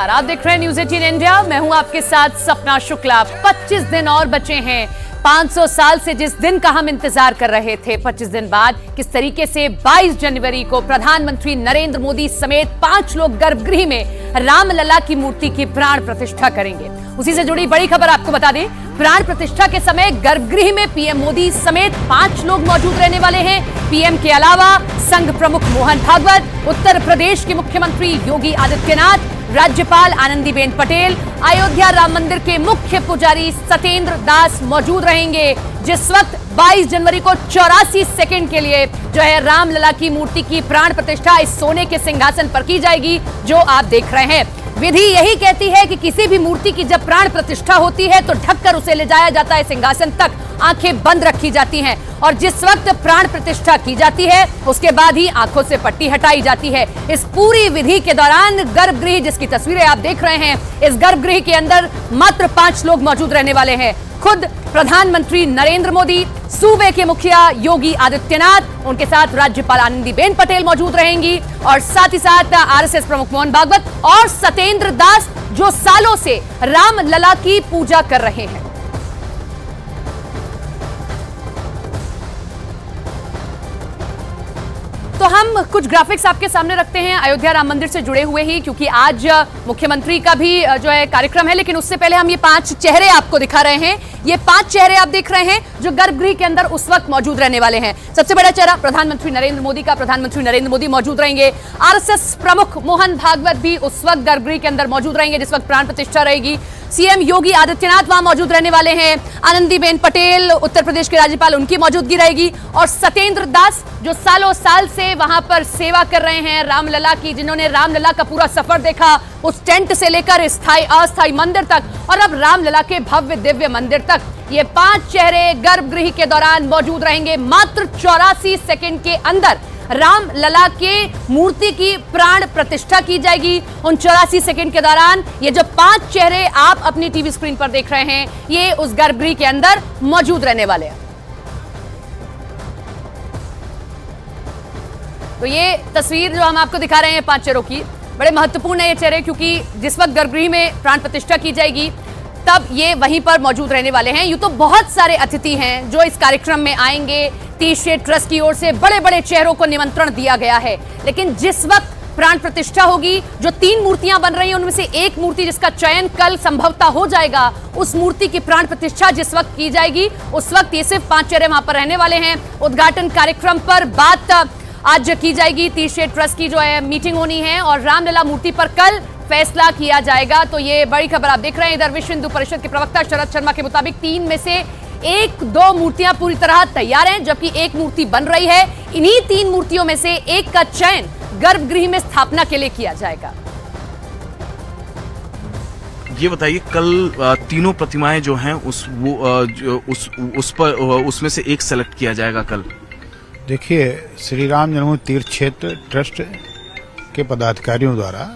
आप देख रहे हैं न्यूज 18 इंडिया। मैं हूं आपके साथ सपना शुक्ला। 25 दिन और बचे हैं 500 साल से जिस दिन का हम इंतजार कर रहे थे। 25 दिन बाद किस तरीके से 22 जनवरी को प्रधानमंत्री नरेंद्र मोदी समेत 5 लोग गर्भगृह में रामलला की मूर्ति की प्राण प्रतिष्ठा करेंगे। उसी से जुड़ी बड़ी खबर आपको बता दें, प्राण प्रतिष्ठा के समय गर्भगृह में पीएम मोदी समेत 5 लोग मौजूद रहने वाले हैं। पीएम के अलावा संघ प्रमुख मोहन भागवत, उत्तर प्रदेश के मुख्यमंत्री योगी आदित्यनाथ, राज्यपाल आनंदीबेन पटेल, अयोध्या राम मंदिर के मुख्य पुजारी सत्येंद्र दास मौजूद रहेंगे। जिस वक्त 22 जनवरी को 84 सेकंड के लिए जो है रामलला की मूर्ति की प्राण प्रतिष्ठा इस सोने के सिंहासन पर की जाएगी, जो आप देख रहे हैं। विधि यही कहती है कि किसी भी मूर्ति की जब प्राण प्रतिष्ठा होती है तो ढककर उसे ले जाया जाता है सिंहासन तक, आंखें बंद रखी जाती हैं और जिस वक्त प्राण प्रतिष्ठा की जाती है उसके बाद ही आंखों से पट्टी हटाई जाती है। इस पूरी विधि के दौरान गर्भगृह, जिसकी तस्वीरें आप देख रहे हैं, इस गर्भगृह के अंदर मात्र 5 लोग मौजूद रहने वाले हैं। खुद प्रधानमंत्री नरेंद्र मोदी, सूबे के मुखिया योगी आदित्यनाथ, उनके साथ राज्यपाल आनंदीबेन पटेल मौजूद रहेंगी और साथ ही साथ आरएसएस प्रमुख मोहन भागवत और सत्येंद्र दास, जो सालों से रामलला की पूजा कर रहे हैं। तो हम कुछ ग्राफिक्स आपके सामने रखते हैं अयोध्या राम मंदिर से जुड़े हुए ही, क्योंकि आज मुख्यमंत्री का भी जो है कार्यक्रम है। लेकिन उससे पहले हम ये 5 चेहरे आपको दिखा रहे हैं। ये 5 चेहरे आप देख रहे हैं जो गर्भगृह के अंदर उस वक्त मौजूद रहने वाले हैं। सबसे बड़ा चेहरा प्रधानमंत्री नरेंद्र मोदी का, प्रधानमंत्री नरेंद्र मोदी मौजूद रहेंगे। आरएसएस प्रमुख मोहन भागवत भी उस वक्त गर्भगृह के अंदर मौजूद रहेंगे जिस वक्त प्राण प्रतिष्ठा रहेगी। सीएम योगी आदित्यनाथ वहां मौजूद रहने वाले हैं। आनंदीबेन पटेल, उत्तर प्रदेश के राज्यपाल, उनकी मौजूदगी रहेगी और सत्येंद्र दास, जो सालों साल से वहां पर सेवा कर रहे हैं रामलला की, जिन्होंने रामलला का पूरा सफर देखा, उस टेंट से लेकर स्थायी अस्थायी मंदिर तक और अब रामलला के भव्य दिव्य मंदिर तक, ये 5 चेहरे गर्भगृह के दौरान मौजूद रहेंगे। मात्र 84 सेकंड के अंदर रामलला के मूर्ति की प्राण प्रतिष्ठा की जाएगी। उन 84 सेकंड के दौरान ये जो 5 चेहरे आप अपनी टीवी स्क्रीन पर देख रहे हैं, ये उस गर्भगृह के अंदर मौजूद रहने वाले हैं। तो ये तस्वीर जो हम आपको दिखा रहे हैं 5 चेहरों की, बड़े महत्वपूर्ण है ये चेहरे, क्योंकि जिस वक्त गर्भगृह में प्राण प्रतिष्ठा की जाएगी तब ये वहीं पर मौजूद रहने वाले हैं। यूं तो बहुत सारे अतिथि हैं जो इस कार्यक्रम में आएंगे। तीर्थ क्षेत्र ट्रस्ट की ओर से बड़े बड़े चेहरों को निमंत्रण दिया गया है। लेकिन जिस वक्त प्राण प्रतिष्ठा होगी, जो 3 मूर्तियां बन रही हैं उनमें से एक मूर्ति जिसका चयन कल संभवतः हो जाएगा, उस मूर्ति की प्राण प्रतिष्ठा जिस वक्त की जाएगी उस वक्त ये सिर्फ 5 चेहरे वहां पर रहने वाले हैं। उद्घाटन कार्यक्रम पर बात आज की जाएगी। तीर्थ क्षेत्र ट्रस्ट की जो है मीटिंग होनी है और रामलला मूर्ति पर कल फैसला किया जाएगा। तो ये बड़ी खबर आप देख रहे हैं। इधर विश्व हिंदू परिषद के प्रवक्ता शरद शर्मा के मुताबिक 3 में से 1-2 मूर्तियां पूरी तरह तैयार हैं, जबकि एक मूर्ति बन रही है। इन्हीं 3 मूर्तियों में से एक का चयन गर्भगृह में स्थापना के लिए किया जाएगा। ये बताइए, कल तीनों प्रतिमाएं जो हैं उसमें से एक सेलेक्ट किया जाएगा कल। देखिए, श्री राम जन्मभूमि तीर्थ क्षेत्र ट्रस्ट के पदाधिकारियों द्वारा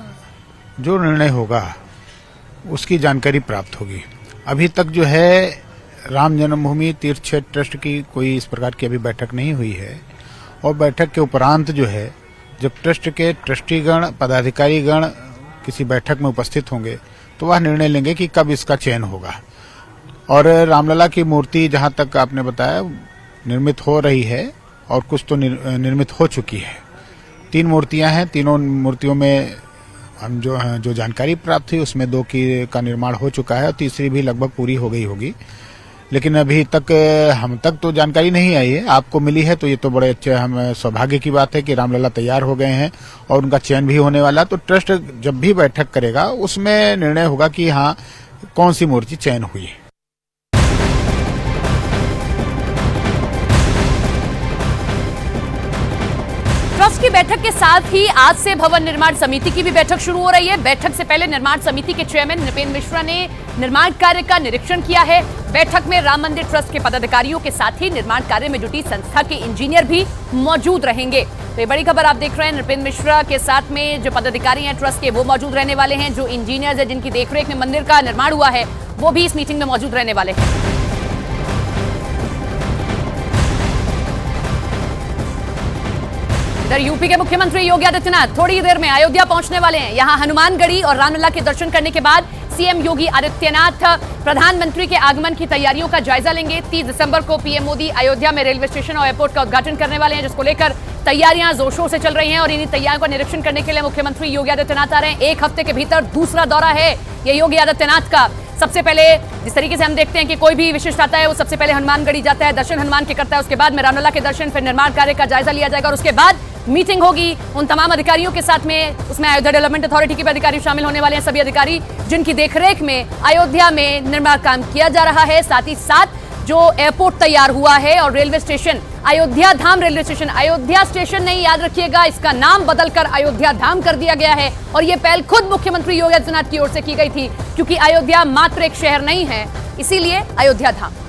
जो निर्णय होगा उसकी जानकारी प्राप्त होगी। अभी तक जो है राम जन्मभूमि तीर्थ क्षेत्र ट्रस्ट की कोई इस प्रकार की अभी बैठक नहीं हुई है और बैठक के उपरांत जो है, जब ट्रस्ट के ट्रस्टीगण पदाधिकारीगण किसी बैठक में उपस्थित होंगे तो वह निर्णय लेंगे कि कब इसका चयन होगा। और रामलला की मूर्ति जहां तक आपने बताया निर्मित हो रही है और कुछ तो निर्मित हो चुकी है। 3 मूर्तियां हैं। तीनों मूर्तियों में हम जो जानकारी प्राप्त हुई उसमें 2 का निर्माण हो चुका है और तीसरी भी लगभग पूरी हो गई होगी। लेकिन अभी तक हम तक तो जानकारी नहीं आई है। आपको मिली है तो ये तो बड़े अच्छे, हम सौभाग्य की बात है कि रामलला तैयार हो गए हैं और उनका चयन भी होने वाला। तो ट्रस्ट जब भी बैठक करेगा उसमें निर्णय होगा कि हाँ कौन सी मूर्ति चयन हुई है। ट्रस्ट की बैठक के साथ ही आज से भवन निर्माण समिति की भी बैठक शुरू हो रही है। बैठक से पहले निर्माण समिति के चेयरमैन नृपेंद्र मिश्रा ने निर्माण कार्य का निरीक्षण किया है। बैठक में राम मंदिर ट्रस्ट के पदाधिकारियों के साथ ही निर्माण कार्य में जुटी संस्था के इंजीनियर भी मौजूद रहेंगे। तो ये बड़ी खबर आप देख रहे हैं। नृपेंद्र मिश्रा के साथ में जो पदाधिकारी हैं ट्रस्ट के, वो मौजूद रहने वाले हैं। जो इंजीनियर्स है जिनकी देखरेख में मंदिर का निर्माण हुआ है, वो भी इस मीटिंग में मौजूद रहने वाले हैं। इधर यूपी के मुख्यमंत्री योगी आदित्यनाथ थोड़ी देर में अयोध्या पहुंचने वाले हैं। यहां हनुमानगढ़ी और रामलला के दर्शन करने के बाद सीएम योगी आदित्यनाथ प्रधानमंत्री के आगमन की तैयारियों का जायजा लेंगे। 30 दिसंबर को पीएम मोदी अयोध्या में रेलवे स्टेशन और एयरपोर्ट का उद्घाटन करने वाले हैं, जिसको लेकर तैयारियां जोर शोर से चल रही हैं और इन्हीं तैयारियों का निरीक्षण करने के लिए मुख्यमंत्री योगी आदित्यनाथ आ रहे हैं। एक हफ्ते के भीतर दूसरा दौरा है ये योगी आदित्यनाथ का। सबसे पहले जिस तरीके से हम देखते हैं कि कोई भी विशिष्ट आता है वो सबसे पहले हनुमानगढ़ी जाता है, दर्शन हनुमान के करता है, उसके बाद में रामलला के दर्शन, फिर निर्माण कार्य का जायजा लिया जाएगा और उसके बाद मीटिंग होगी उन तमाम अधिकारियों के साथ में। उसमें अयोध्या डेवलपमेंट अथॉरिटी के भी अधिकारी शामिल होने वाले हैं, सभी अधिकारी जिनकी देखरेख में अयोध्या में निर्माण काम किया जा रहा है। साथ ही साथ जो एयरपोर्ट तैयार हुआ है और रेलवे स्टेशन अयोध्या धाम रेलवे स्टेशन, अयोध्या स्टेशन नहीं, याद रखिएगा इसका नाम बदलकर अयोध्या धाम कर दिया गया है और यह पहल खुद मुख्यमंत्री योगी आदित्यनाथ की ओर से की गई थी, क्योंकि अयोध्या मात्र एक शहर नहीं है, इसीलिए अयोध्या धाम।